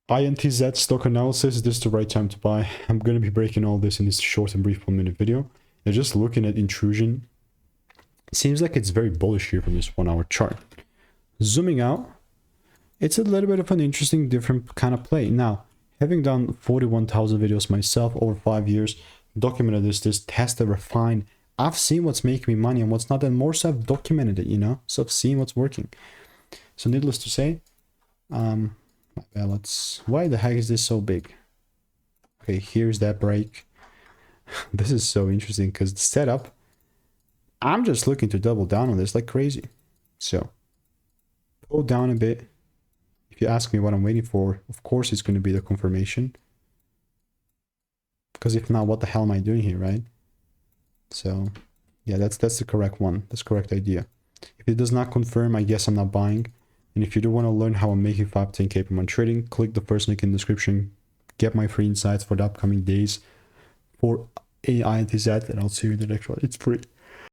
INTZ stock analysis. Is this the right time to buy? I'm going to be breaking all this in this short and brief 1-minute video. And just looking at Intrusion, it seems like it's very bullish here from this 1-hour chart. Zooming out, it's a little bit of an interesting, different kind of play. Now, having done 41,000 videos myself over 5 years, documented this, tested, refined, I've seen what's making me money and what's not, and more so I've documented it, you know? So I've seen what's working. So needless to say, why the heck is this so big? Okay, here's that break. This is so interesting because the setup, I'm just looking to double down on this like crazy. So, pull down a bit. If you ask me what I'm waiting for, of course it's going to be the confirmation. Because if not, what the hell am I doing here, right? So, yeah, that's the correct one. That's the correct idea. If it does not confirm, I guess I'm not buying. And if you do want to learn how I'm making 5-10K per month trading, click the first link in the description. Get my free insights for the upcoming days for INTZ, and I'll see you in the next one. It's free.